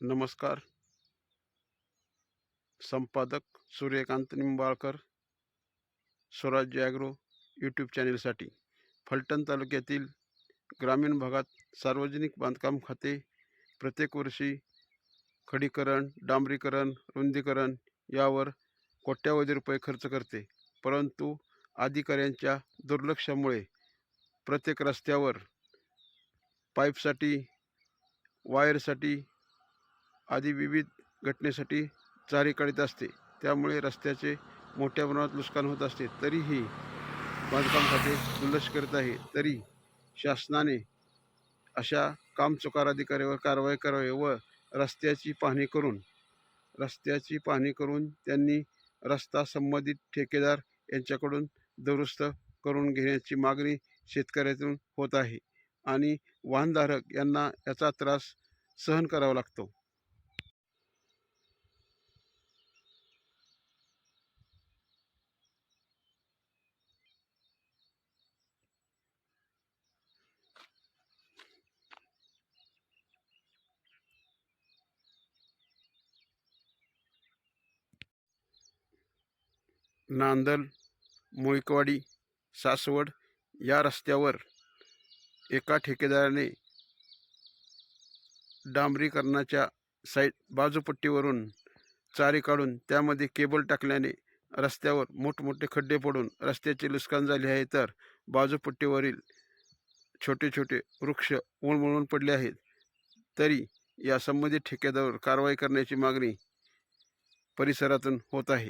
नमस्कार. संपादक सूर्यकांत निंबाळकर, स्वराज्य ॲग्रो यूट्यूब चॅनेलसाठी. फलटण तालुक्यातील ग्रामीण भागात सार्वजनिक बांधकाम खाते प्रत्येक वर्षी खडीकरण, डांबरीकरण, रुंदीकरण यावर कोट्यावधी रुपये खर्च करते. परंतु अधिकाऱ्यांच्या दुर्लक्षामुळे प्रत्येक रस्त्यावर पाईपसाठी, वायरसाठी आदी विविध घटनेसाठी चारी काढीत असते. त्यामुळे रस्त्याचे मोठ्या प्रमाणात नुकसान होत असते. तरीही बांधकाम खाते दुर्लक्ष करत आहे. तरी शासनाने अशा कामचुकार अधिकाऱ्यावर कारवाई करावी व रस्त्याची पाहणी करून त्यांनी रस्ता संबंधित ठेकेदार यांच्याकडून दुरुस्त करून घेण्याची मागणी शेतकऱ्यातून होत आहे आणि वाहनधारक यांना याचा त्रास सहन करावा लागतो. नांदल, मुळीकवाडी, सासवड या रस्त्यावर एका ठेकेदाराने डांबरीकरणाच्या बाजूपट्टीवरून चारी काढून त्यामध्ये केबल टाकल्याने रस्त्यावर मोठमोठे खड्डे पडून रस्त्याचे नुकसान झाले आहे. तर बाजूपट्टीवरील छोटे छोटे वृक्ष उन्मळून पडले आहेत. तरी या संबंधित ठेकेदारावर कारवाई करण्याची मागणी परिसरातून होत आहे.